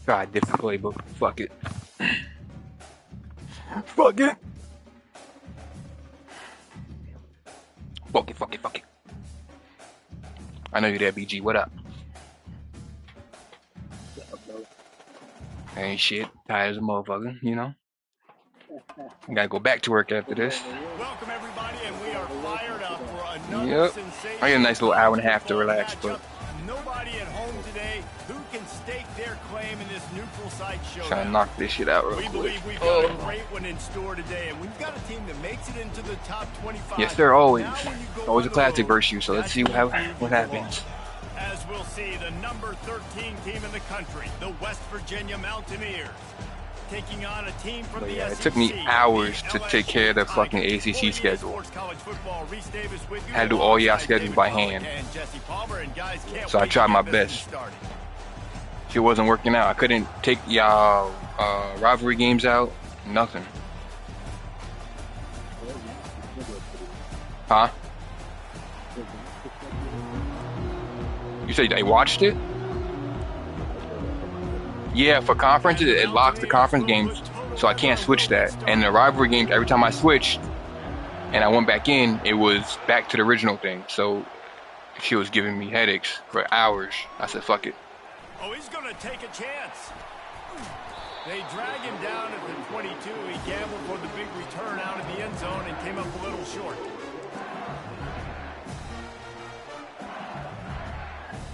Try a different playbook. Fuck it. Fuck it. Fuck it, fuck it, fuck it. I know you're there, BG. What up? Ain't shit. Tired as a motherfucker, you know? I gotta go back to work after this. Welcome everybody, and we are fired up for another Yep. sensation. I get a nice little hour and a half to relax, but Nobody at home today who can stake their claim in this neutral site showdown. trying to knock this shit out real We quick. believe we've got a great one in store today, and we've got a team that makes it into the top 25. Yes, sir, always. Now when you go Always a on the classic road, versus you, so let's that's see when what you prove you happens. belong. As we'll see, the number 13 team in the country, the West Virginia Mountaineers, taking on a team from But the yeah, SEC, it took me hours to take care of the fucking Tigers. ACC schedule. Football, Reese Davis with you, Had to do all y'all alongside schedules David by Pollack hand. and Jesse Palmer, and guys can't So I wait tried to my get this best. thing started. Shit wasn't working out. I couldn't take y'all rivalry games out. Nothing. Huh? You said they watched it? Yeah, for conferences, it locks the conference games, so I can't switch that. And the rivalry games, every time I switched and I went back in, it was back to the original thing. So she was giving me headaches for hours. I said, fuck it. Oh, he's going to take a chance. They drag him down at the 22. He gambled for the big return out of the end zone and came up a little short.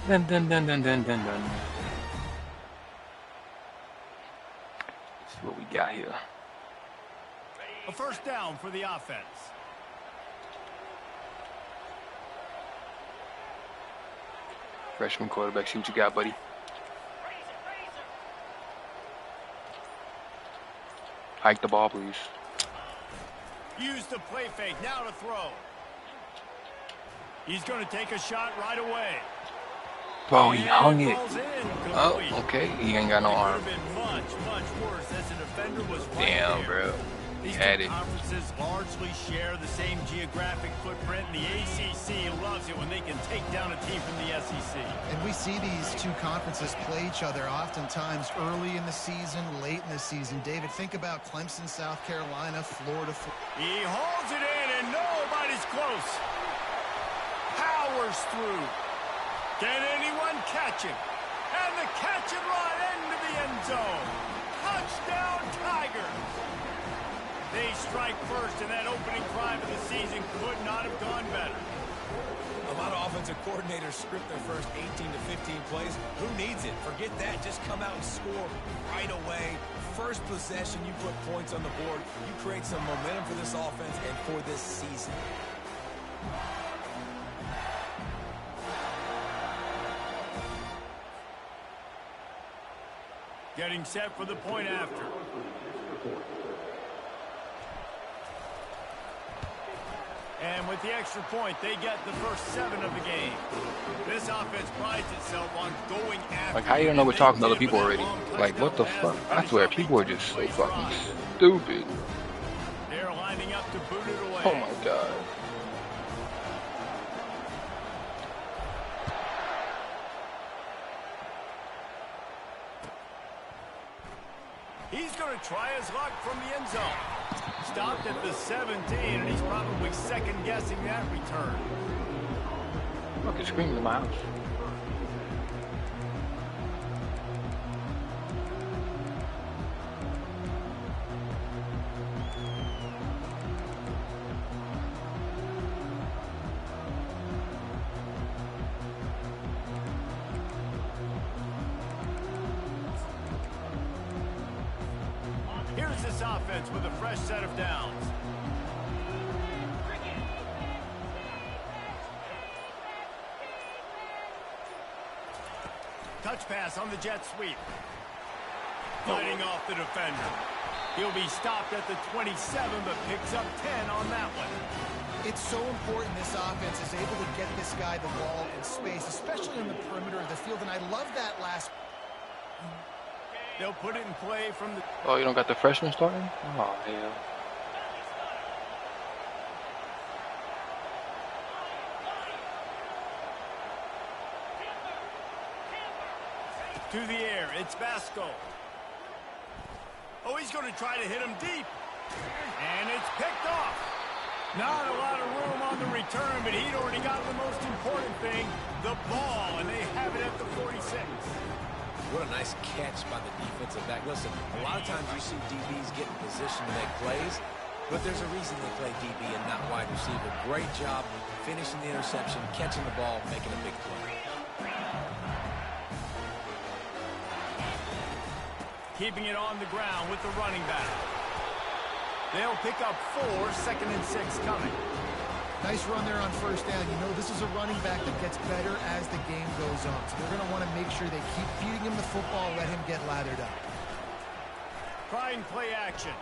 Dun, dun, dun, dun, dun, dun, dun. Let's see what we got here. A first down for the offense. Freshman quarterback, see what you got, buddy. Hike the ball, please. Use the play fake. Now to throw. He's going to take a shot right away. Bro, he hung it. Oh, Complete. okay. He ain't got no It arm. could have been much, much worse as the defender was right Damn, there. bro. These Had two it. conferences largely share the same geographic footprint, and the ACC loves it when they can take down a team from the SEC. And we see these two conferences play each other oftentimes early in the season, late in the season. David, think about Clemson, South Carolina, Florida. He holds it in, and nobody's close. Powers through. Can anyone catch him? And the catch and run into the end zone. Touchdown, Tigers. They strike first, and that opening drive of the season could not have gone better. A lot of offensive coordinators script their first 18 to 15 plays. Who needs it? Forget that. Just come out and score right away. First possession, you put points on the board. You create some momentum for this offense and for this season. Getting set for the point after. And with the extra point, they get the first 7 of the game. This offense prides itself on going after. Like, how you don't know we're talking to other people already? Like, what the fuck? I swear, people are just so fucking stupid. They're lining up to boot it away. Oh my god. He's going to try his luck from the end zone. Stopped at the 17, and he's probably second-guessing that return. Fucking screaming in my house. Here's this offense with a fresh set of downs. Touch pass on the jet sweep. Fighting off the defender. He'll be stopped at the 27, but picks up 10 on that one. It's so important this offense is able to get this guy the ball in space, especially on the perimeter of the field. And I love that last. They'll put it in play from the... Oh, you don't got the freshman starting? Oh, hell. To the air, it's Vasco. Oh, he's going to try to hit him deep. And it's picked off. Not a lot of room on the return, but he'd already got the most important thing, the ball, and they have it at the 46. What a nice catch by the defensive back. Listen, a lot of times you see DBs get in position to make plays, but there's a reason they play DB and not wide receiver. Great job finishing the interception, catching the ball, making a big play. Keeping it on the ground with the running back. They'll pick up 4, 2nd and 6 coming. Nice run there on first down. You know, this is a running back that gets better as the game goes on. So they're going to want to make sure they keep feeding him the football, let him get lathered up. Trying play action.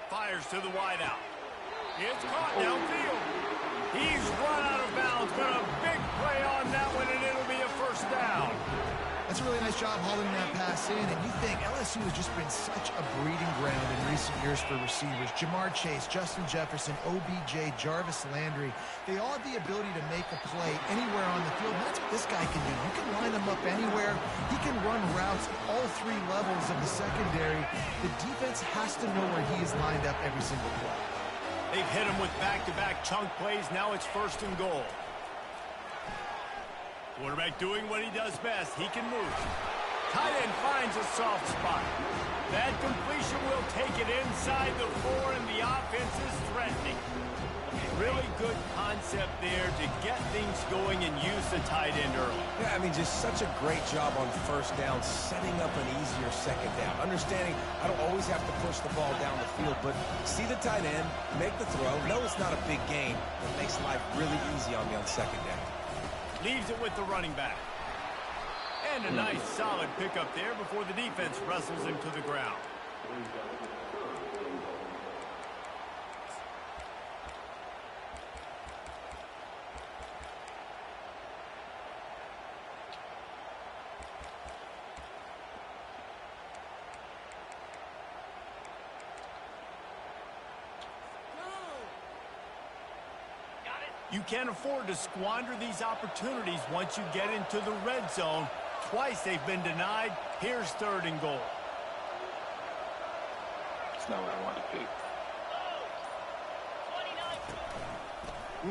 Fires to the wideout. It's caught downfield. He's run out of bounds, but a big play on that one, and it'll be a first down. That's a really nice job hauling that pass in, and you think LSU has just been such a breeding ground in recent years for receivers. Jamar Chase, Justin Jefferson, OBJ, Jarvis Landry, they all have the ability to make a play anywhere on the field. That's what this guy can do. You can line him up anywhere. He can run routes at all 3 levels of the secondary. The defense has to know where he is lined up every single play. They've hit him with back-to-back chunk plays. Now it's 1st and goal. Quarterback doing what he does best. He can move. Tight end finds a soft spot. That completion will take it inside the 4, and the offense is threatening. Really good concept there to get things going and use the tight end early. Yeah, I mean, just such a great job on first down, setting up an easier second down. Understanding I don't always have to push the ball down the field, but see the tight end, make the throw. No, it's not a big game. It makes life really easy on me on second down. Leaves it with the running back. And a nice solid pickup there before the defense wrestles him to the ground. You can't afford to squander these opportunities once you get into the red zone. Twice they've been denied. Here's 3rd and goal. It's not what I wanted to pick.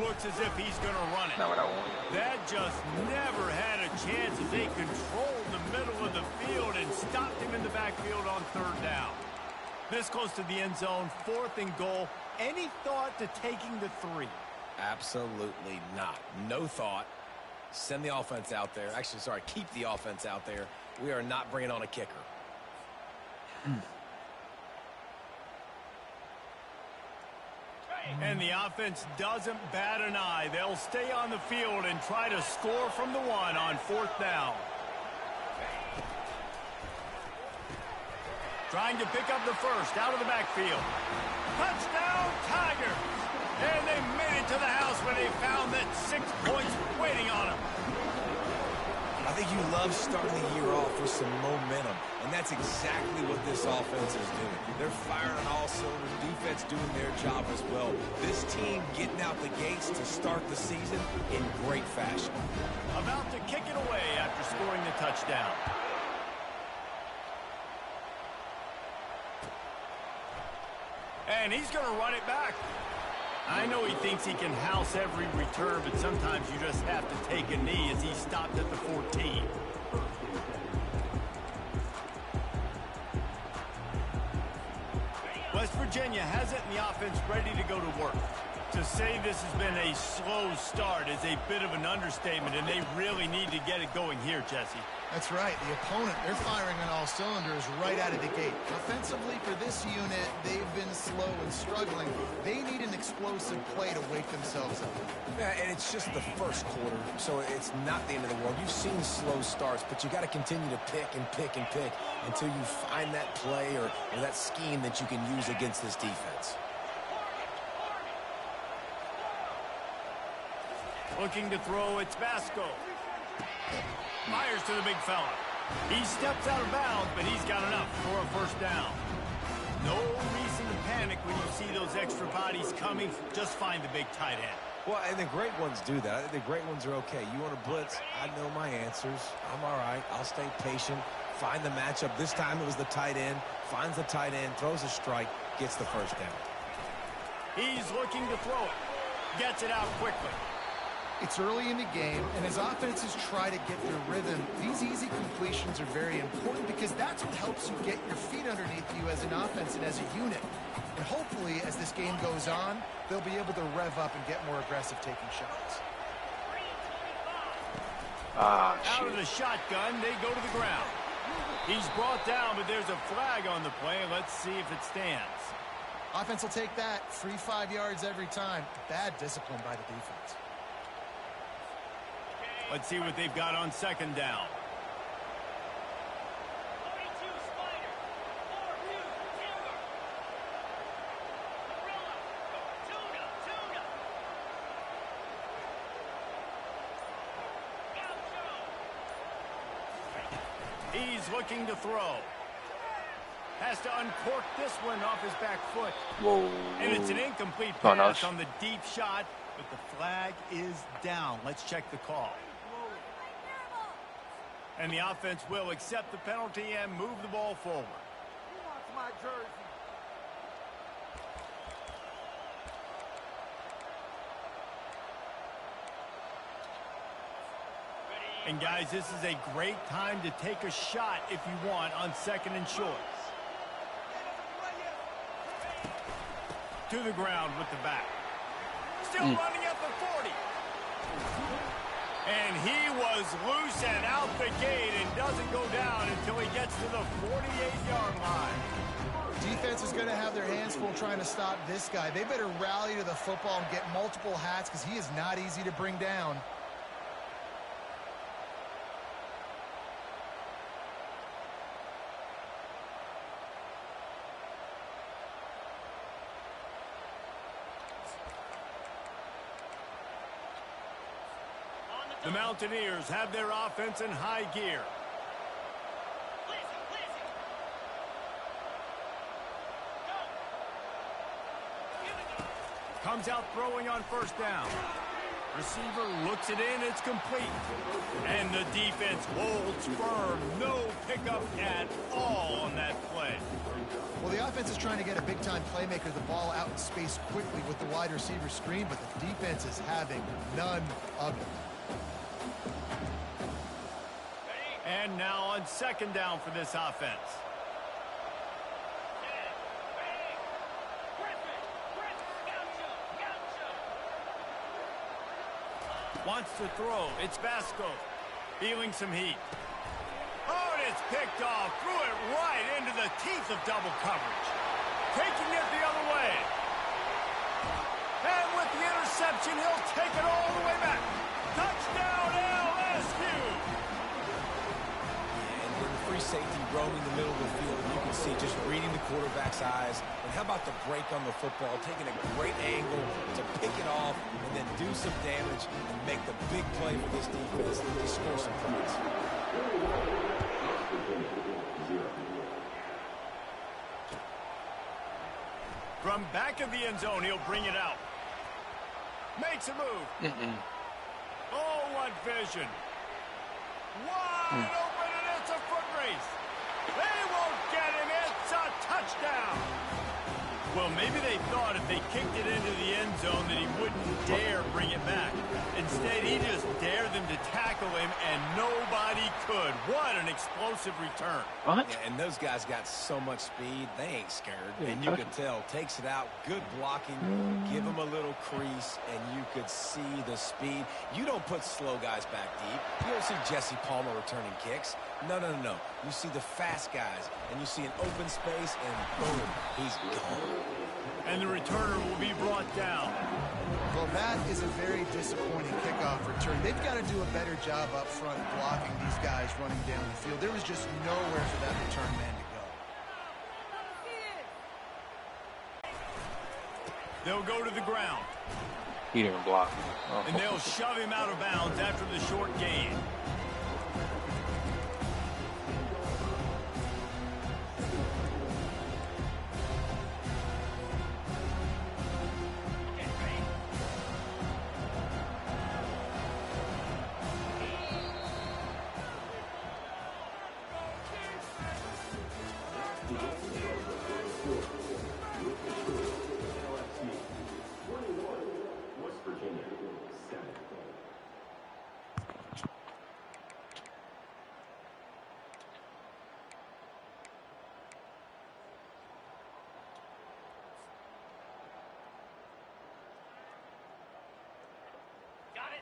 Looks as if he's going to run it. Not what I wanted. That just never had a chance as they controlled the middle of the field and stopped him in the backfield on 3rd down. This close to the end zone, 4th and goal. Any thought to taking the 3? Absolutely not. No thought. Send the offense out there. Actually, sorry, keep the offense out there. We are not bringing on a kicker. And the offense doesn't bat an eye. They'll stay on the field and try to score from the 1 on 4th down. Trying to pick up the first out of the backfield. Touchdown, Tigers! And they made it to the house when they found that 6 points waiting on them. I think you love starting the year off with some momentum, and that's exactly what this offense is doing. They're firing on all cylinders, defense doing their job as well. This team getting out the gates to start the season in great fashion. About to kick it away after scoring the touchdown. And he's going to run it back. I know he thinks he can house every return, but sometimes you just have to take a knee as he stopped at the 14. West Virginia has it and the offense ready to go to work. To say this has been a slow start is a bit of an understatement, and they really need to get it going here, Jesse. That's right. The opponent, they're firing on all cylinders right out of the gate. Offensively, for this unit, they've been slow and struggling. They need an explosive play to wake themselves up. Yeah, and it's just the first quarter, so it's not the end of the world. You've seen slow starts, but you got to continue to pick and pick and pick until you find that play or that scheme that you can use against this defense. Looking to throw, it's Vasco. Fires to the big fella. He steps out of bounds, but he's got enough for a first down. No reason to panic when you see those extra bodies coming. Just find the big tight end. Well, and the great ones do that. I think the great ones are okay. You want to blitz, I know my answers. I'm all right. I'll stay patient. Find the matchup. This time it was the tight end. Finds the tight end, throws a strike, gets the first down. He's looking to throw it. Gets it out quickly. It's early in the game, and as offenses try to get their rhythm, these easy completions are very important because that's what helps you get your feet underneath you as an offense and as a unit. And hopefully, as this game goes on, they'll be able to rev up and get more aggressive taking shots. Out of the shotgun, they go to the ground. He's brought down, but there's a flag on the play. Let's see if it stands. Offense will take that. Free 5 yards every time. Bad discipline by the defense. Let's see what they've got on second down. He's looking to throw. Has to uncork this one off his back foot. Whoa. And it's an incomplete Oh, pass no. on the deep shot, but the flag is down. Let's check the call. And the offense will accept the penalty and move the ball forward. Who wants my jersey? And guys, this is a great time to take a shot if you want on second and short. To the ground with the back. Still running at the 40. And he was loose and out the gate and doesn't go down until he gets to the 48-yard line. Defense is going to have their hands full trying to stop this guy. They better rally to the football and get multiple hats because he is not easy to bring down. The Mountaineers have their offense in high gear. Comes out throwing on first down. Receiver looks it in, it's complete. And the defense holds firm. No pickup at all on that play. Well, the offense is trying to get a big-time playmaker the ball out in space quickly with the wide receiver screen, but the defense is having none of it. And now on second down for this offense. Wants to throw. It's Vasco. Feeling some heat. Oh, and it's picked off. Threw it right into the teeth of double coverage. Taking it the other way. And with the interception, he'll take it all the way back. Touchdown, LSU. And with the free safety roaming the middle of the field, you can see just reading the quarterback's eyes. And how about the break on the football, taking a great angle to pick it off and then do some damage and make the big play for this defense to score some points. From back of the end zone, he'll bring it out. Makes a move. Oh, what vision. Wide open, and it's a foot race. They won't get him. It's a touchdown. Well, maybe they thought if they kicked it into the end zone that he wouldn't dare bring it back. Instead, he just dared them to tackle him, and nobody could. What an explosive return. What? Yeah, and those guys got so much speed, they ain't scared. And you can tell, takes it out, good blocking, give him a little crease, and you could see the speed. You don't put slow guys back deep. You don't see Jesse Palmer returning kicks. No, no, no, no. You see the fast guys, and you see an open space, and boom, he's gone. And the returner will be brought down. Well, that is a very disappointing kickoff return. They've got to do a better job up front blocking these guys running down the field. There was just nowhere for that return man to go. They'll go to the ground. He didn't block. Oh. And they'll shove him out of bounds after the short gain.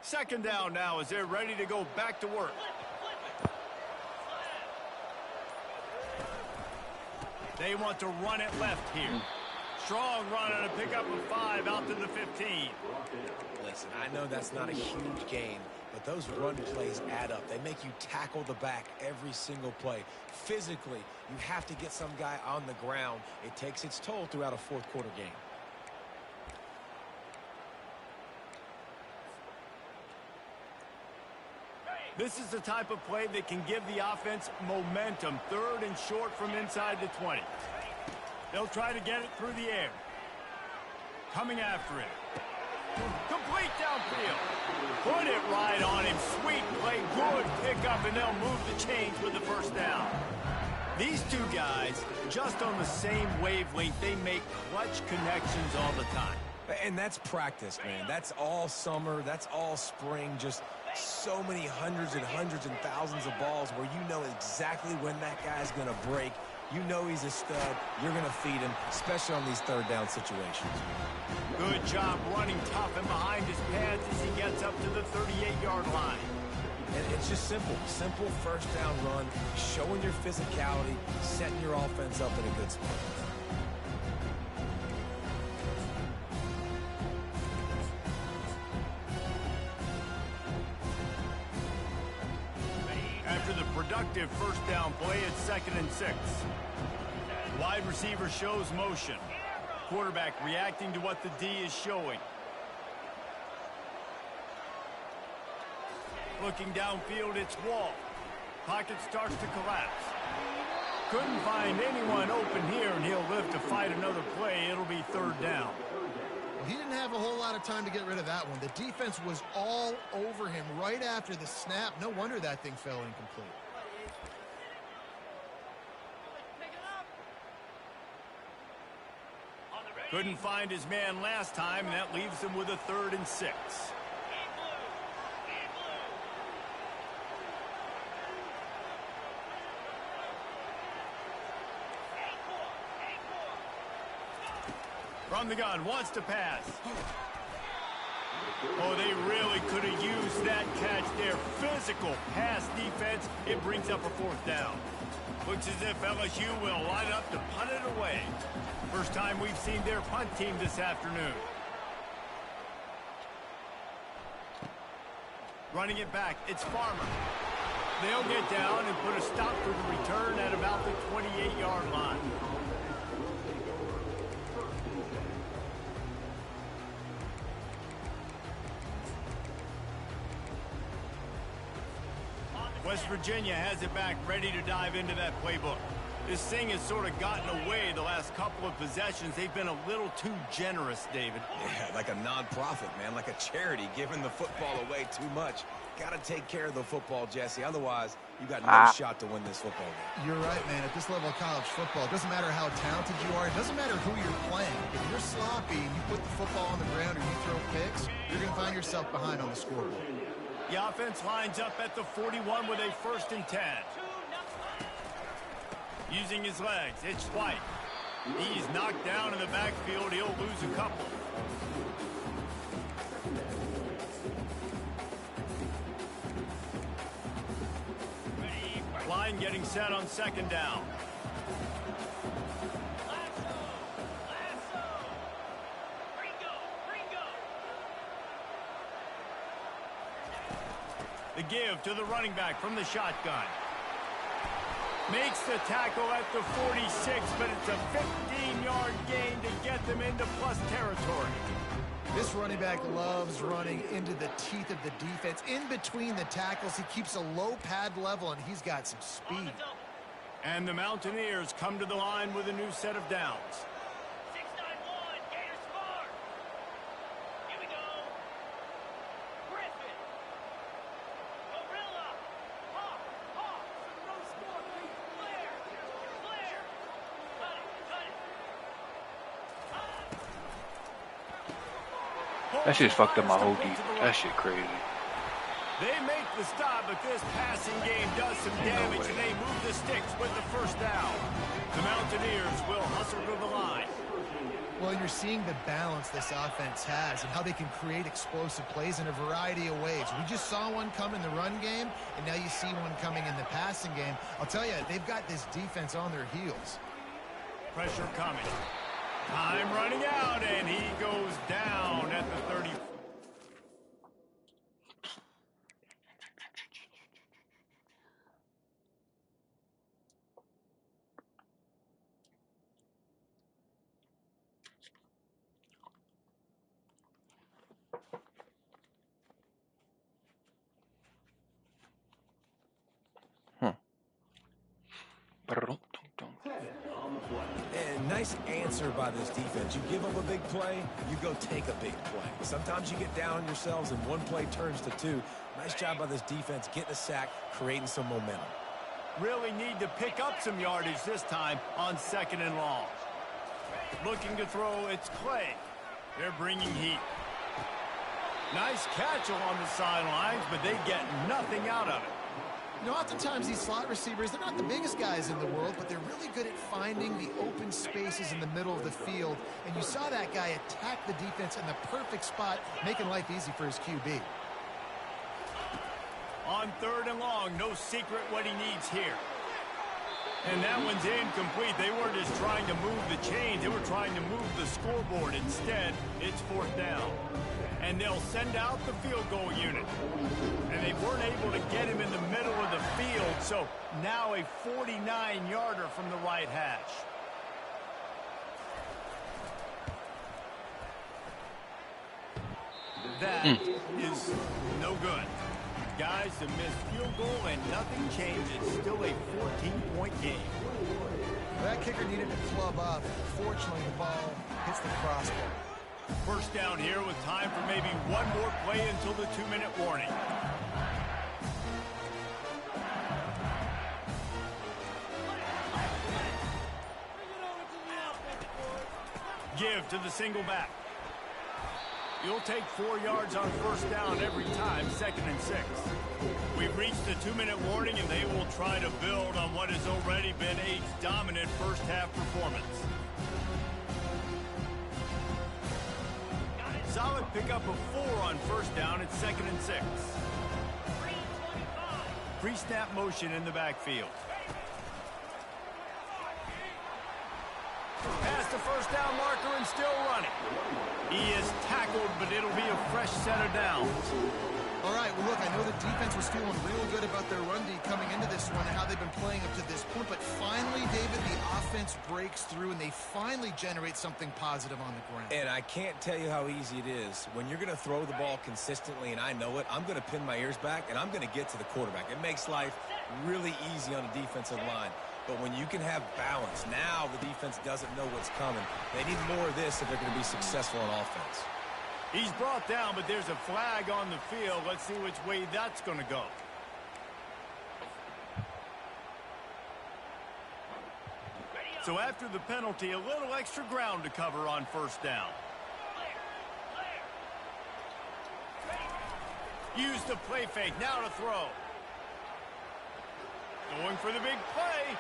Second down now as they're ready to go back to work. They want to run it left here. Strong run on a pickup of 5 out to the 15. Listen, I know that's not a huge gain, but those run plays add up. They make you tackle the back every single play. Physically, you have to get some guy on the ground. It takes its toll throughout a fourth-quarter game. This is the type of play that can give the offense momentum. Third and short from inside the 20. They'll try to get it through the air. Coming after it. Complete downfield. Put it right on him. Sweet play. Good pickup, and they'll move the chains with the first down. These two guys, just on the same wavelength, they make clutch connections all the time. And that's practice, man. That's all summer. That's all spring. Just so many hundreds and thousands of balls where you know exactly when that guy's going to break. You know he's a stud. You're going to feed him, especially on these third down situations. Good job running tough and behind his pads as he gets up to the 38-yard line. And it's just simple. Simple first down run, showing your physicality, setting your offense up in a good spot. After the productive first down play, it's 2nd and 6. Wide receiver shows motion. Quarterback reacting to what the D is showing. Looking downfield, it's Wall. Pocket starts to collapse. Couldn't find anyone open here, and he'll live to fight another play. It'll be 3rd down. He didn't have a whole lot of time to get rid of that one. The defense was all over him right after the snap. No wonder that thing fell incomplete. Couldn't find his man last time, and that leaves him with a 3rd and 6. From the gun, wants to pass. Oh, they really could have used that catch there. Physical pass defense. It brings up a 4th down. Looks as if LSU will line up to punt it away. First time we've seen their punt team this afternoon. Running it back, it's Farmer. They'll get down and put a stop to the return at about the 28-yard line. West Virginia has it back, ready to dive into that playbook. This thing has sort of gotten away the last couple of possessions. They've been a little too generous, David. Yeah, like a non-profit, man, like a charity, giving the football away too much. Got to take care of the football, Jesse. Otherwise, you got no shot to win this football game. You're right, man. At this level of college football, it doesn't matter how talented you are. It doesn't matter who you're playing. If you're sloppy and you put the football on the ground or you throw picks, you're going to find yourself behind on the scoreboard. The offense lines up at the 41 with a 1st and 10. Using his legs, it's White. He's knocked down in the backfield. He'll lose a couple. Line getting set on 2nd down. The give to the running back from the shotgun. Makes the tackle at the 46, but it's a 15-yard gain to get them into plus territory. This running back loves running into the teeth of the defense. In between the tackles, he keeps a low pad level, and he's got some speed. And the Mountaineers come to the line with a new set of downs. That shit fucked up my whole defense. That shit crazy. They make the stop, but this passing game does some damage, and they move the sticks with the first down. The Mountaineers will hustle to the line. Well, you're seeing the balance this offense has and how they can create explosive plays in a variety of ways. We just saw one come in the run game, and now you see one coming in the passing game. I'll tell you, they've got this defense on their heels. Pressure coming. Time running out, and he goes down at the 30. And nice answer by this defense. You give up a big play, you go take a big play. Sometimes you get down on yourselves and one play turns to two. Nice job by this defense getting a sack, creating some momentum. Really need to pick up some yardage this time on 2nd and long. Looking to throw, it's Clay. They're bringing heat. Nice catch along the sidelines, but they get nothing out of it. You know, oftentimes these slot receivers, they're not the biggest guys in the world, but they're really good at finding the open spaces in the middle of the field. And you saw that guy attack the defense in the perfect spot, making life easy for his QB. On 3rd and long, no secret what he needs here. And that one's incomplete. They weren't just trying to move the chains. They were trying to move the scoreboard. Instead, it's 4th down. And they'll send out the field goal unit. And they weren't able to get him in the middle of the field, so now a 49-yarder from the right hash. That is no good. Guys, a missed field goal and nothing changes. Still a 14-point game. That kicker needed to club up. Fortunately, the ball hits the crossbar. First down here with time for maybe one more play until the 2-minute warning. Give to the single back. You'll take 4 yards on 1st down every time, 2nd and 6. We've reached the 2-minute warning, and they will try to build on what has already been a dominant first-half performance. Solid pickup of 4 on 1st down at 2nd and 6. Pre-snap motion in the backfield. Past the 1st down marker and still running. He is tackled, but it'll be a fresh set of downs. All right, well, look, I know the defense was feeling real good about their run D coming into this one and how they've been playing up to this point, but finally, David, the offense breaks through, and they finally generate something positive on the ground. And I can't tell you how easy it is. When you're going to throw the ball consistently, and I know it, I'm going to pin my ears back, and I'm going to get to the quarterback. It makes life really easy on the defensive line. But when you can have balance, now the defense doesn't know what's coming. They need more of this if they're going to be successful on offense. He's brought down, but there's a flag on the field. Let's see which way that's going to go. So after the penalty, a little extra ground to cover on 1st down. Use the play fake, now to throw. Going for the big play.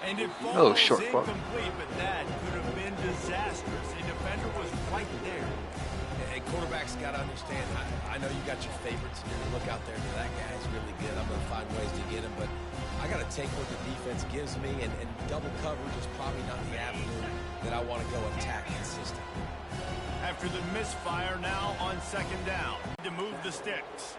And it falls incomplete, but that could have been disastrous. A defender was right there. Hey, quarterbacks got to understand, I know you got your favorites. You're going to look out there, that guy's really good. I'm going to find ways to get him, but I got to take what the defense gives me, and double coverage is probably not the avenue that I want to go attack consistently. After the misfire, now on 2nd down to move the sticks.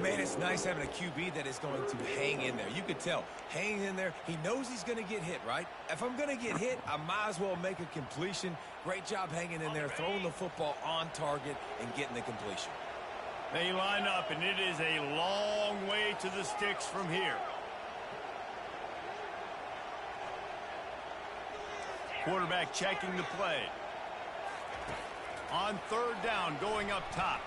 Man, it's nice having a QB that is going to hang in there. You could tell, hanging in there, he knows he's going to get hit, right? If I'm going to get hit, I might as well make a completion. Great job hanging in there, throwing the football on target and getting the completion. They line up, and it is a long way to the sticks from here. Quarterback checking the play. On 3rd down, going up top.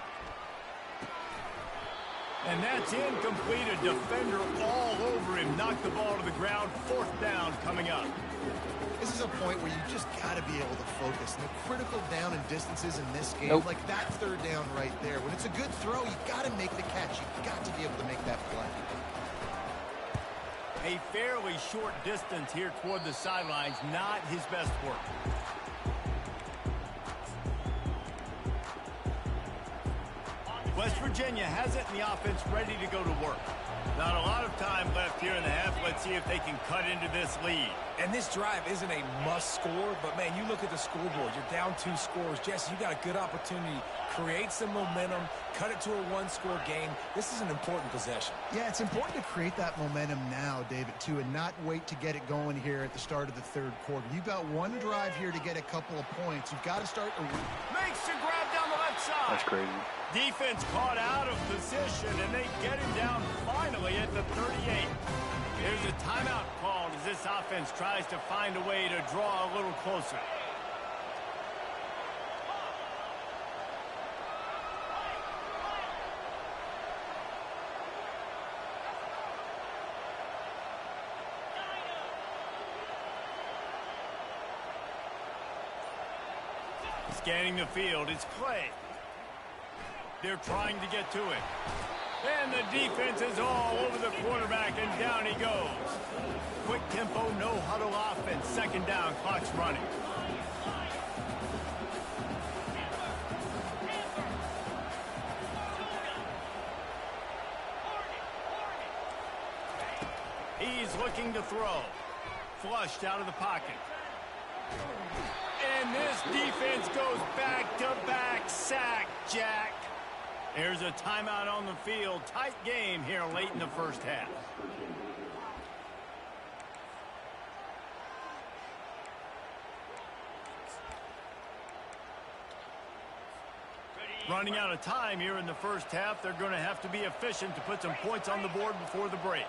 And that's incomplete. A defender all over him. Knocked the ball to the ground. 4th down coming up. This is a point where you just got to be able to focus. And the critical down and distances in this game, like that 3rd down right there. When it's a good throw, you got to make the catch. You got to be able to make that play. A fairly short distance here toward the sidelines, not his best work. West Virginia has it in the offense ready to go to work. Not a lot of time left here in the half. Let's see if they can cut into this lead. And this drive isn't a must score, but man, you look at the scoreboard, you're down 2 scores. Jesse, you got a good opportunity. Create some momentum, cut it to a 1-score game. This is an important possession. Yeah, it's important to create that momentum now, David, too, and not wait to get it going here at the start of the third quarter. You've got one drive here to get a couple of points. You've got to start. Makes the grab down the left side. That's crazy. Defense caught out of position, and they get him down finally at the 38. There's a timeout called as this offense tries to find a way to draw a little closer. Scanning the field, it's Clay. They're trying to get to it. And the defense is all over the quarterback, and down he goes. Quick tempo, no huddle offense. Second down, clock's running. He's looking to throw. Flushed out of the pocket. And this defense goes back-to-back sack, Jack. There's a timeout on the field. Tight game here late in the first half. Running out of time here in the first half. They're going to have to be efficient to put some points on the board before the break.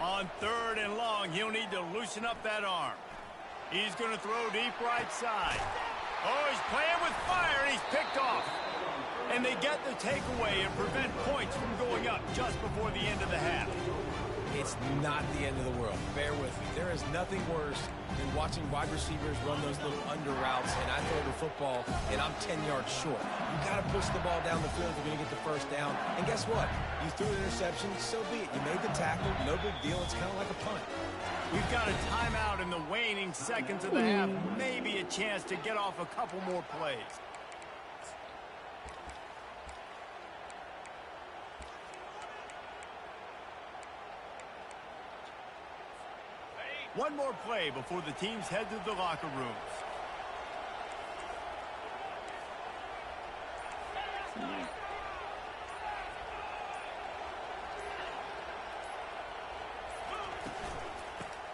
On third and long, he'll need to loosen up that arm. He's going to throw deep right side. Oh, he's playing with fire, and he's picked off. And they get the takeaway and prevent points from going up just before the end of the half. It's not the end of the world. Bear with me. There is nothing worse than watching wide receivers run those little under routes, and I throw the football, and I'm 10 yards short. You got to push the ball down the field if you're going to get the first down. And guess what? You threw an interception, so be it. You made the tackle, no big deal. It's kind of like a punt. We've got a timeout in the waning seconds of the half. Maybe a chance to get off a couple more plays. One more play before the teams head to the locker rooms.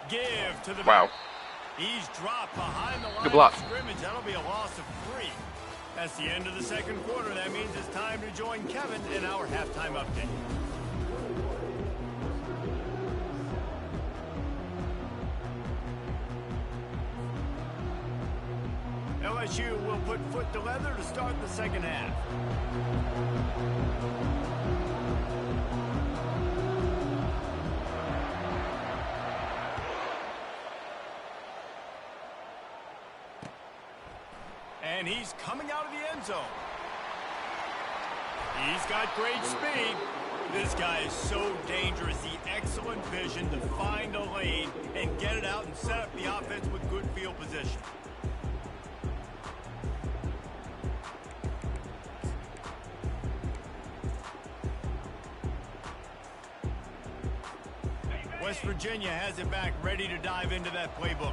Give to the Wow. He's dropped behind the line Good block. of scrimmage. That'll be a loss of 3. That's the end of the second quarter. That means it's time to join Kevin in our halftime update. LSU will put foot to leather to start the second half. And he's coming out of the end zone. He's got great speed. This guy is so dangerous. The excellent vision to find a lane and get it out and set up the offense with good field position. West Virginia has it back, ready to dive into that playbook.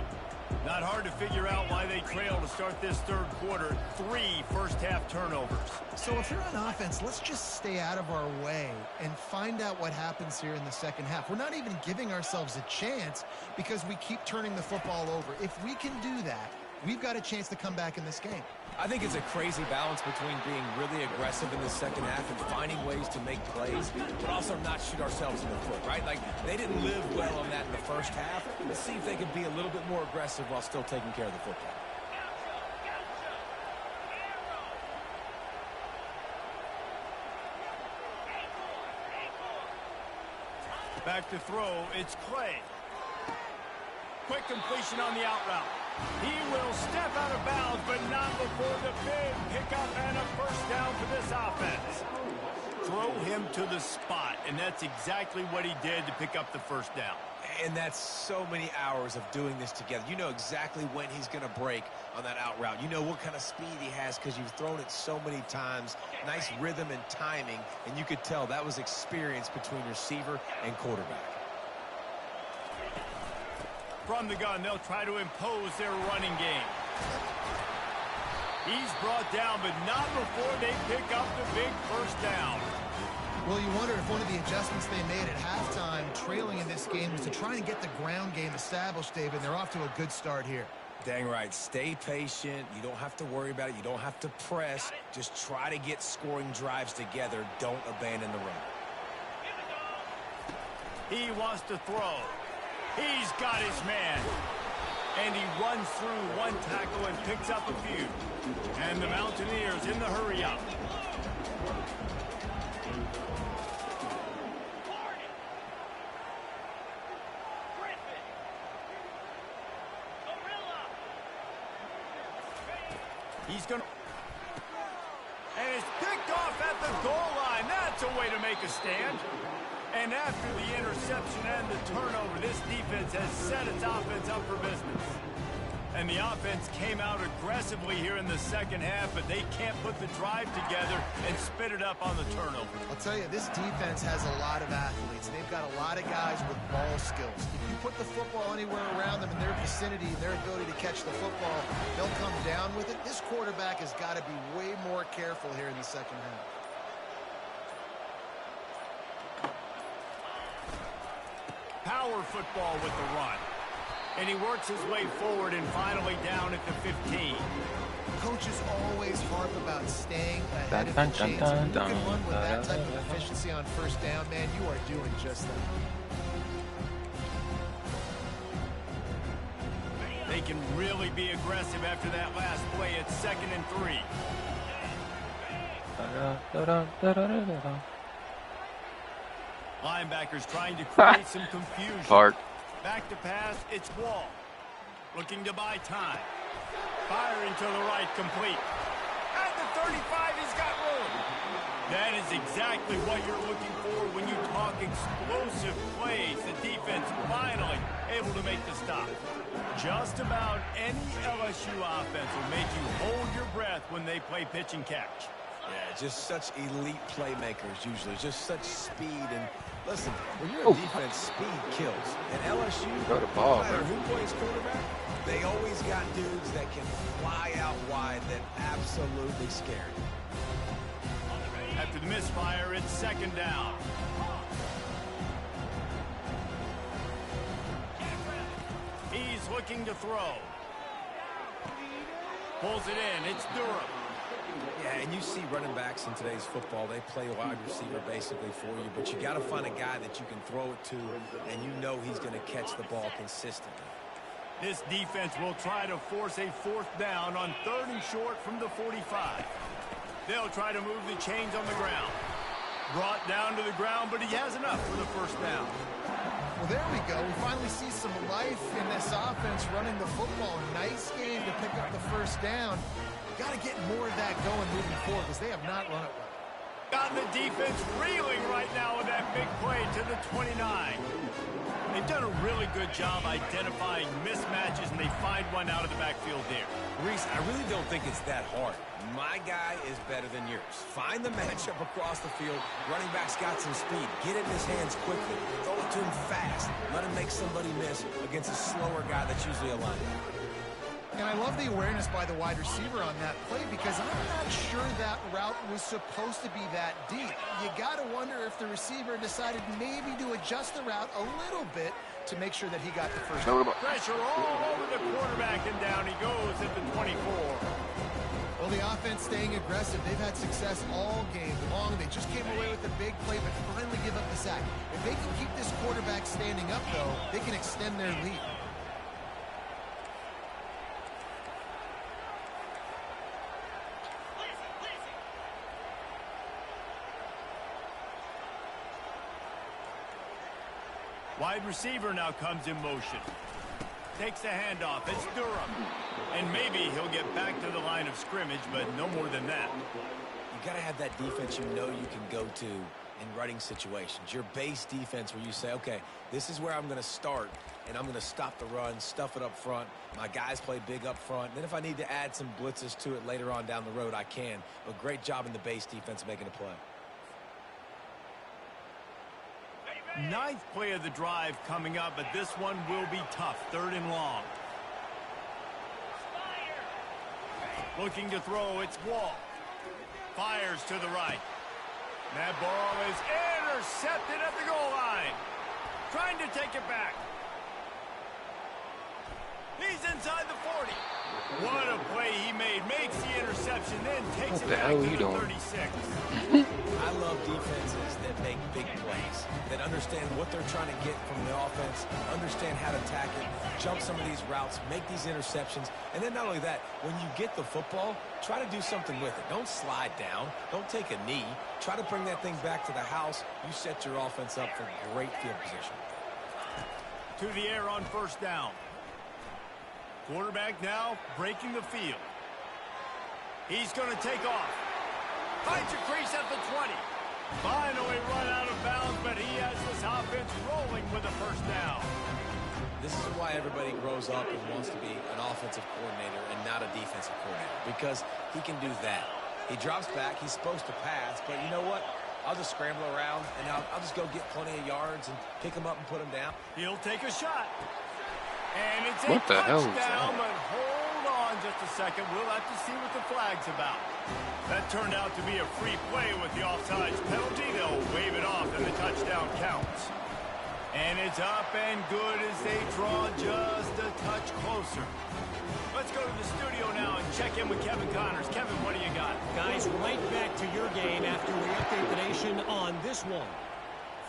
Not hard to figure out why they trail to start this third quarter. 3 first-half turnovers. So if you're on offense, let's just stay out of our way and find out what happens here in the second half. We're not even giving ourselves a chance because we keep turning the football over. If we can do that, we've got a chance to come back in this game. I think it's a crazy balance between being really aggressive in the second half and finding ways to make plays, but also not shoot ourselves in the foot, right? Like, they didn't live well on that in the first half. Let's see if they can be a little bit more aggressive while still taking care of the football. Back to throw, it's Clay. Quick completion on the out route. He will step out of bounds, but not before the big pickup and a first down for this offense. Throw him to the spot, and that's exactly what he did to pick up the first down. And that's so many hours of doing this together. You know exactly when he's going to break on that out route. You know what kind of speed he has because you've thrown it so many times. Nice rhythm and timing, and you could tell that was experience between receiver and quarterback. From the gun, they'll try to impose their running game. He's brought down, but not before they pick up the big first down. Well, you wonder if one of the adjustments they made at halftime, trailing in this game, was to try and get the ground game established, David. They're off to a good start here. Dang right. Stay patient. You don't have to worry about it. You don't have to press. Just try to get scoring drives together. Don't abandon the run. He wants to throw. He's got his man. And he runs through one tackle and picks up a few. And the Mountaineers in the hurry-up. He's going to... And it's picked off at the goal line. That's a way to make a stand. And after the interception and the turnover, this defense has set its offense up for business. And the offense came out aggressively here in the second half, but they can't put the drive together and spit it up on the turnover. I'll tell you, this defense has a lot of athletes. They've got a lot of guys with ball skills. If you put the football anywhere around them in their vicinity and their ability to catch the football, they'll come down with it. This quarterback has got to be way more careful here in the second half. Power football with the run. And he works his way forward and finally down at the 15. Coaches always harp about staying ahead of the chains. If you can run with that type of efficiency on first down, man, you are doing just that. They can really be aggressive after that last play at 2nd and 3. Linebackers trying to create some confusion. Park. Back to pass, it's Wall. Looking to buy time. Firing to the right, complete. At the 35, he's got room. That is exactly what you're looking for when you talk explosive plays. The defense finally able to make the stop. Just about any LSU offense will make you hold your breath when they play pitch and catch. Yeah, just such elite playmakers usually. Just such speed. And listen, when you're a defense, speed kills. And LSU, Throw the ball, no matter bro. who plays quarterback, they always got dudes that can fly out wide that absolutely scare you. After the misfire, it's 2nd down. He's looking to throw. Pulls it in. It's Durham. Yeah, and you see running backs in today's football, they play wide receiver basically for you, but you got to find a guy that you can throw it to, and you know he's going to catch the ball consistently. This defense will try to force a 4th down on 3rd and short from the 45. They'll try to move the chains on the ground. Brought down to the ground, but he has enough for the first down. Well, there we go. We finally see some life in this offense running the football. Nice game to pick up the first down. Got to get more of that going moving forward because they have not run it well. Got the defense reeling right now with that big play to the 29. They've done a really good job identifying mismatches, and they find one out of the backfield there. Reese, I really don't think it's that hard. My guy is better than yours. Find the matchup across the field. Running back's got some speed. Get it in his hands quickly. Throw it to him fast. Let him make somebody miss against a slower guy that's usually a linebacker. And I love the awareness by the wide receiver on that play because I'm not sure that route was supposed to be that deep. You got to wonder if the receiver decided maybe to adjust the route a little bit to make sure that he got the first. Pressure all over the quarterback, and down he goes at the 24. Well, the offense staying aggressive. They've had success all game long. They just came away with the big play, but finally give up the sack. If they can keep this quarterback standing up, though, they can extend their lead. Wide receiver now comes in motion. Takes the handoff. It's Durham. And maybe he'll get back to the line of scrimmage, but no more than that. You got to have that defense you know you can go to in running situations. Your base defense where you say, okay, this is where I'm going to start, and I'm going to stop the run, stuff it up front. My guys play big up front. And then if I need to add some blitzes to it later on down the road, I can. But great job in the base defense making a play. Ninth play of the drive coming up, but this one will be tough. 3rd and long. Looking to throw, it's Wall. Fires to the right. That ball is intercepted at the goal line. Trying to take it back. He's inside the 40. What a play he made. Makes the interception, then takes it back to the 36. I love defenses that make big plays, that understand what they're trying to get from the offense, understand how to attack it, jump some of these routes, make these interceptions, and then not only that, when you get the football, try to do something with it. Don't slide down. Don't take a knee. Try to bring that thing back to the house. You set your offense up for great field position. To the air on 1st down. Quarterback now breaking the field. He's going to take off. Finds a crease at the 20. Finally run out of bounds, but he has this offense rolling with a 1st down. This is why everybody grows up and wants to be an offensive coordinator and not a defensive coordinator, because he can do that. He drops back. He's supposed to pass, but you know what? I'll just scramble around, and I'll just go get plenty of yards and pick him up and put him down. He'll take a shot. And it's What the hell is touchdown, that? but hold on just a second. We'll have to see what the flag's about. That turned out to be a free play with the offsides penalty. They'll wave it off, and the touchdown counts. And it's up and good as they draw just a touch closer. Let's go to the studio now and check in with Kevin Connors. Kevin, what do you got? Guys, right back to your game after we update the nation on this one.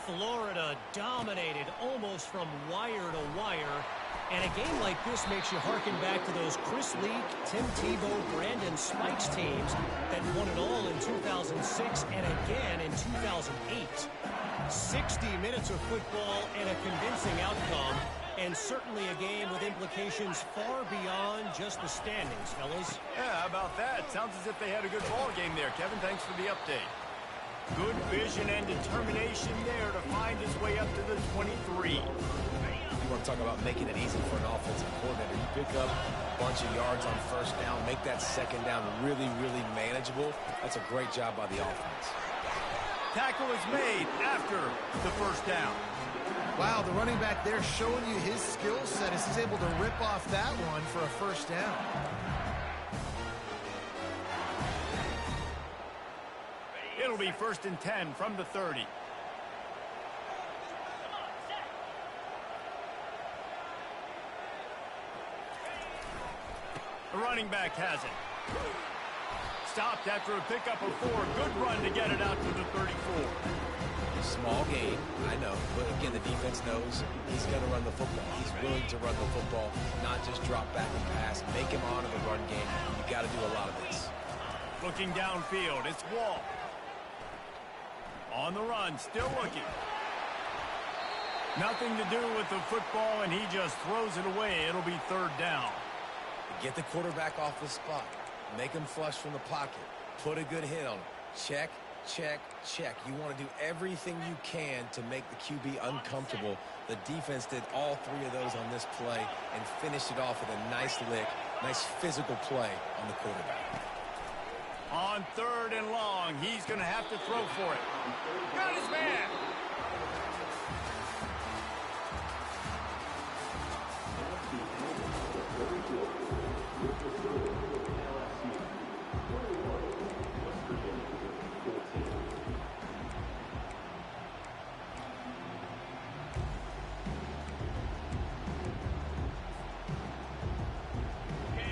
Florida dominated almost from wire to wire. And a game like this makes you harken back to those Chris Leak, Tim Tebow, Brandon Spikes teams that won it all in 2006 and again in 2008. 60 minutes of football and a convincing outcome, and certainly a game with implications far beyond just the standings, fellas. Yeah, how about that? Sounds as if they had a good ball game there. Kevin, thanks for the update. Good vision and determination there to find his way up to the 23. You want to talk about making it easy for an offensive coordinator. You pick up a bunch of yards on 1st down, make that 2nd down really, really manageable. That's a great job by the offense. Tackle is made after the 1st down. Wow, the running back there showing you his skill set as he's able to rip off that one for a 1st down. It'll be 1st and 10 from the 30. The running back has it. Stopped after a pickup of 4. Good run to get it out to the 34. Small game, I know, but again, the defense knows he's going to run the football. He's willing to run the football, not just drop back and pass. Make him honor the run game. You got to do a lot of this. Looking downfield, it's Wall. On the run, still looking. Nothing to do with the football, and he just throws it away. It'll be 3rd down. Get the quarterback off the spot. Make him flush from the pocket. Put a good hit on him. Check, check, check. You want to do everything you can to make the QB uncomfortable. The defense did all 3 of those on this play and finished it off with a nice lick, nice physical play on the quarterback. On 3rd and long, he's going to have to throw for it. Got his man.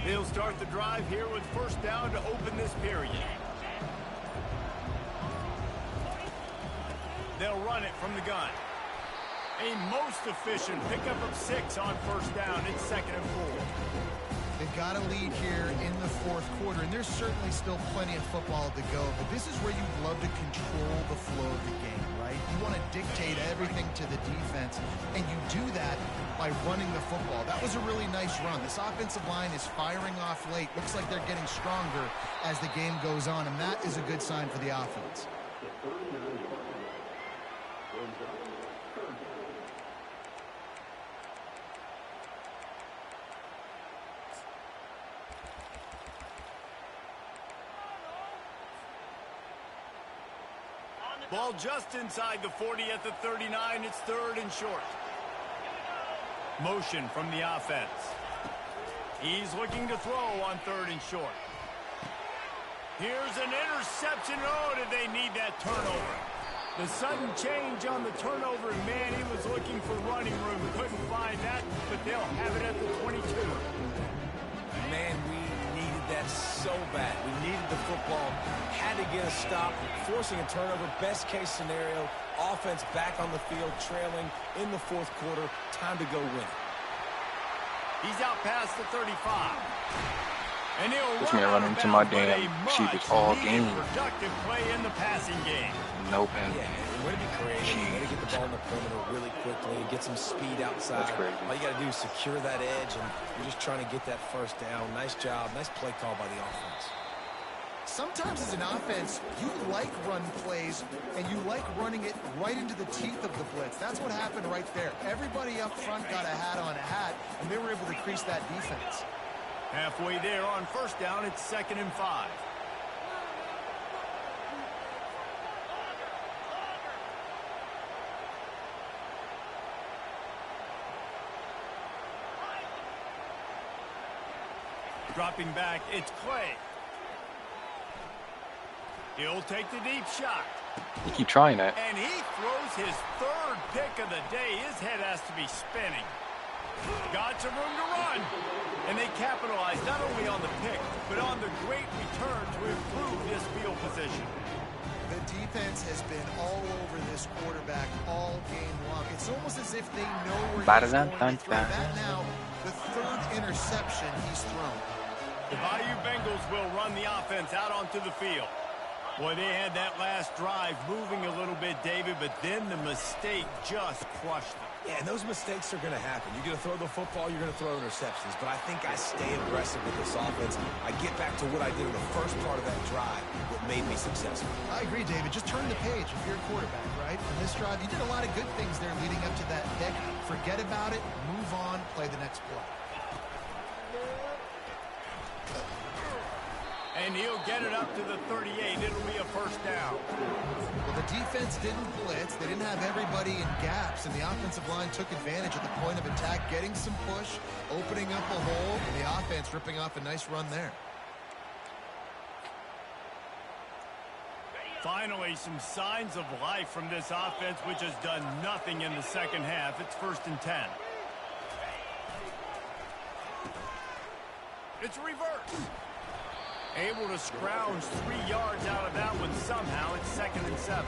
They'll start the drive here with 1st down to open this period. They'll run it from the gun. A most efficient pickup of 6 on 1st down. It's 2nd and 4. They've got a lead here in the fourth quarter, and there's certainly still plenty of football to go, but this is where you'd love to control the flow of the game, right? You want to dictate everything to the defense, and you do that by running the football. That was a really nice run. This offensive line is firing off late. Looks like they're getting stronger as the game goes on, and that is a good sign for the offense. Ball just inside the 40 at the 39. It's 3rd and short. Motion from the offense. He's looking to throw on 3rd and short. Here's an interception. Oh, did they need that turnover? The sudden change on the turnover, man, he was looking for running room. Couldn't find that, but they'll have it at the 22. Man, we needed that so bad. We needed the football, had to get a stop, forcing a turnover. Best case scenario, offense back on the field, trailing in the fourth quarter. Time to go win. He's out past the 35. And he'll This man running into my damn receivers all game. Productive play in the passing game. No penalty. Yeah, way to be creative. Way to get the ball in the perimeter really quickly and get some speed outside. That's crazy. All you got to do is secure that edge, and you're just trying to get that first down. Nice job. Nice play call by the offense. Sometimes as an offense, you like run plays, and you like running it right into the teeth of the blitz. That's what happened right there. Everybody up front got a hat on a hat, and they were able to crease that defense. Halfway there on first down, it's 2nd and 5. Dropping back, it's Clay. He'll take the deep shot. You keep trying that. And he throws his 3rd pick of the day. His head has to be spinning. Got some room to run. And they capitalized not only on the pick, but on the great return to improve this field position. The defense has been all over this quarterback all game long. It's almost as if they know where he's going to throw. That now, the 3rd interception he's thrown. The Bayou Bengals will run the offense out onto the field. Boy, they had that last drive moving a little bit, David, but then the mistake just crushed them. Yeah, and those mistakes are going to happen. You're going to throw the football, you're going to throw interceptions. But I think I stay aggressive with this offense. I get back to what I did in the first part of that drive, what made me successful. I agree, David. Just turn the page if you're a quarterback, right? On this drive, you did a lot of good things there leading up to that pick. Forget about it, move on, play the next play. And he'll get it up to the 38. It'll be a first down. Well, the defense didn't blitz. They didn't have everybody in gaps, and the offensive line took advantage at the point of attack, getting some push, opening up a hole, and the offense ripping off a nice run there. Finally, some signs of life from this offense, which has done nothing in the second half. It's 1st and 10. It's a reverse. Able to scrounge 3 yards out of that one somehow. It's 2nd and 7.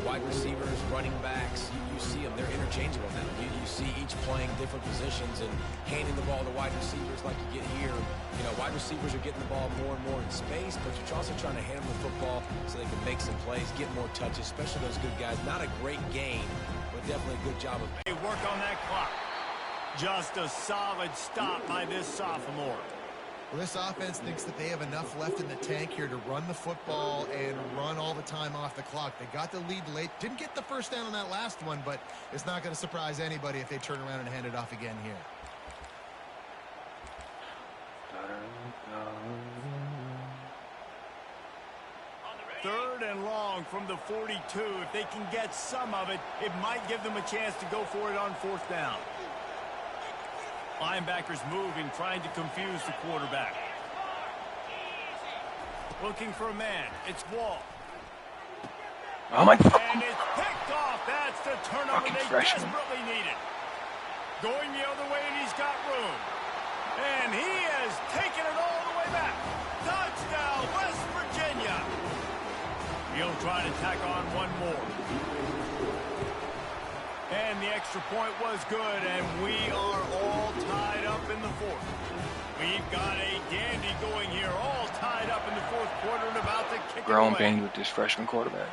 Wide receivers, running backs, you see them. They're interchangeable now. You see each playing different positions and handing the ball to wide receivers like you get here. You know, wide receivers are getting the ball more and more in space, but you're also trying to hand them the football so they can make some plays, get more touches, especially those good guys. Not a great game, but definitely a good job of They work on that clock. Just a solid stop by this sophomore. Well, this offense thinks that they have enough left in the tank here to run the football and run all the time off the clock. They got the lead late. Didn't get the first down on that last one, but it's not going to surprise anybody if they turn around and hand it off again here. Third and long from the 42. If they can get some of it, it might give them a chance to go for it on 4th down. Linebackers moving, trying to confuse the quarterback. Looking for a man. It's Wall. Oh my God. And it's picked off. That's the turnover they desperately needed. Going the other way, and he's got room. And he has taken it all the way back. Touchdown, West Virginia. He'll try to tack on one more. And the extra point was good, and we are all tied up in the fourth. We've got a dandy going here, all tied up in the fourth quarter and about to kick it Growing away. pains with this freshman quarterback.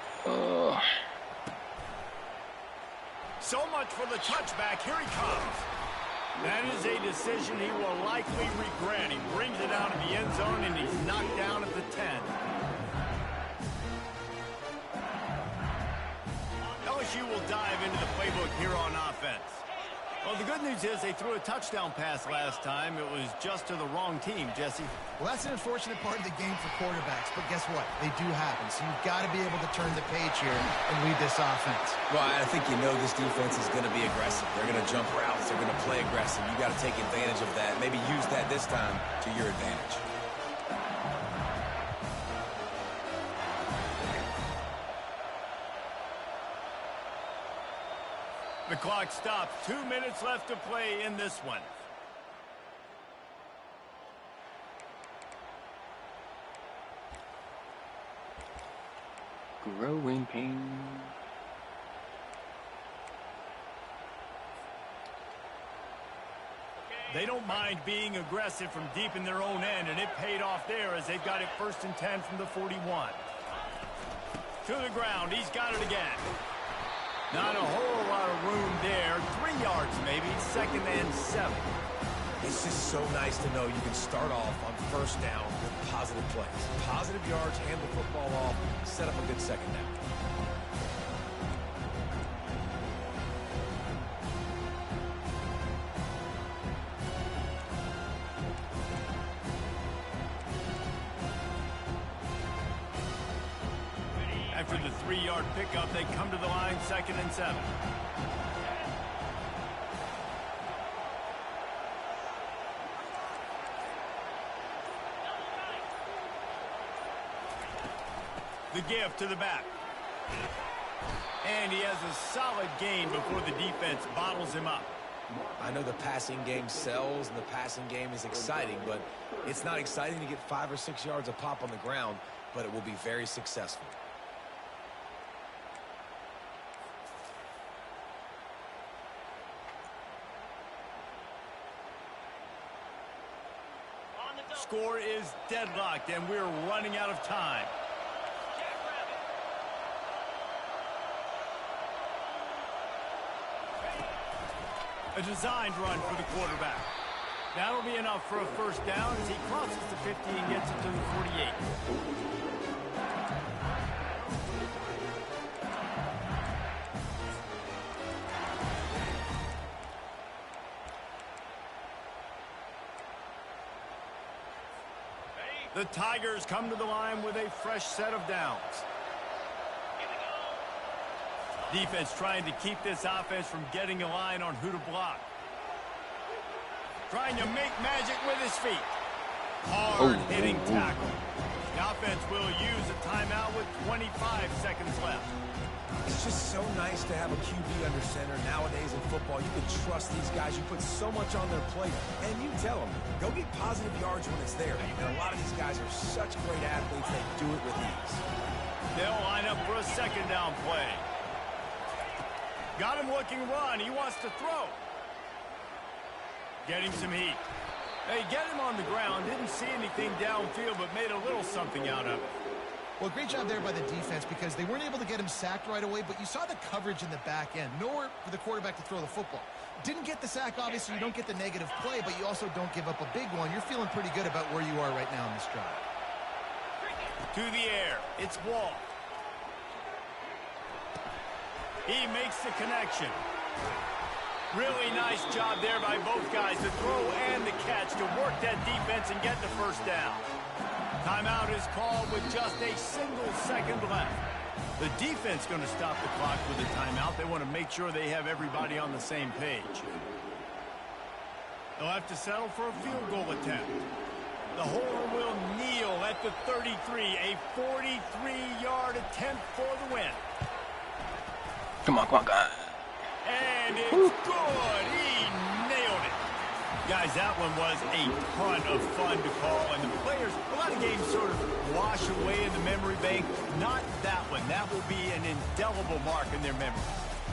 So much for the touchback. Here he comes. That is a decision he will likely regret. He brings it out of the end zone, and he's knocked down at the 10. LSU will dive into the playbook here on offense. Well, the good news is they threw a touchdown pass last time. It was just to the wrong team, Jesse. Well, that's an unfortunate part of the game for quarterbacks, but guess what? They do happen, so you've got to be able to turn the page here and lead this offense. Well, I think you know this defense is going to be aggressive. They're going to jump routes. They're going to play aggressive. You got to take advantage of that. Maybe use that this time to your advantage. The clock stops. 2 minutes left to play in this one. Growing pains. They don't mind being aggressive from deep in their own end, and it paid off there as they've got it 1st and 10 from the 41. To the ground. He's got it again. Not a whole lot of room there. 3 yards maybe. 2nd and 7. It's just so nice to know you can start off on 1st down with positive plays. Positive yards, hand the football off, set up a good 2nd down. After the 3-yard pickup, they come to the line 2nd and 7. The give to the back. And he has a solid gain before the defense bottles him up. I know the passing game sells and the passing game is exciting, but it's not exciting to get 5 or 6 yards a pop on the ground, but it will be very successful. Score is deadlocked, and we're running out of time. A designed run for the quarterback. That'll be enough for a 1st down as he crosses the 50 and gets it to the 48. The Tigers come to the line with a fresh set of downs. Defense trying to keep this offense from getting a line on who to block. Trying to make magic with his feet. Hard-hitting tackle. The offense will use a timeout with 25 seconds left. It's just so nice to have a QB under center. Nowadays in football, you can trust these guys. You put so much on their plate, and you tell them, go get positive yards when it's there. And a lot of these guys are such great athletes, they do it with ease. They'll line up for a 2nd down play. Got him looking run. He wants to throw. Getting some heat. They get him on the ground. Didn't see anything downfield, but made a little something out of it. Well, great job there by the defense because they weren't able to get him sacked right away, but you saw the coverage in the back end. Nowhere for the quarterback to throw the football. Didn't get the sack, obviously. You don't get the negative play, but you also don't give up a big one. You're feeling pretty good about where you are right now in this drive. To the air. It's Wall. He makes the connection. Really nice job there by both guys, the throw and the catch, to work that defense and get the 1st down. Timeout is called with just a single second left. The defense going to stop the clock with a timeout. They want to make sure they have everybody on the same page. They'll have to settle for a field goal attempt. The holder will kneel at the 33, a 43-yard attempt for the win. Come on, guys. And it's good. He nailed it. Guys, that one was a ton of fun to call. And the players, a lot of games sort of wash away in the memory bank. Not that one. That will be an indelible mark in their memory.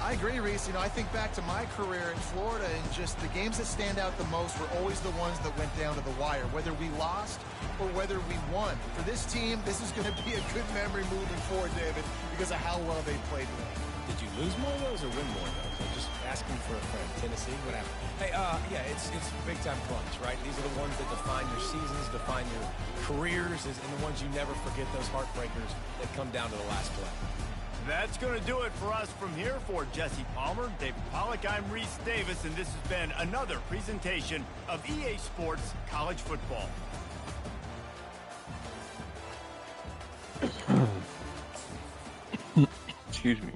I agree, Reese. I think back to my career in Florida, and just the games that stand out the most were always the ones that went down to the wire, whether we lost or whether we won. For this team, this is going to be a good memory moving forward, David, because of how well they played today. Did you lose more of those or win more of those? I'm just asking for a friend. Tennessee, what happened? Hey, yeah, it's big-time clutch, right? These are the ones that define your seasons, define your careers, and the ones you never forget, those heartbreakers that come down to the last play. That's going to do it for us from here. For Jesse Palmer, David Pollack, I'm Reese Davis, and this has been another presentation of EA Sports College Football. Excuse me.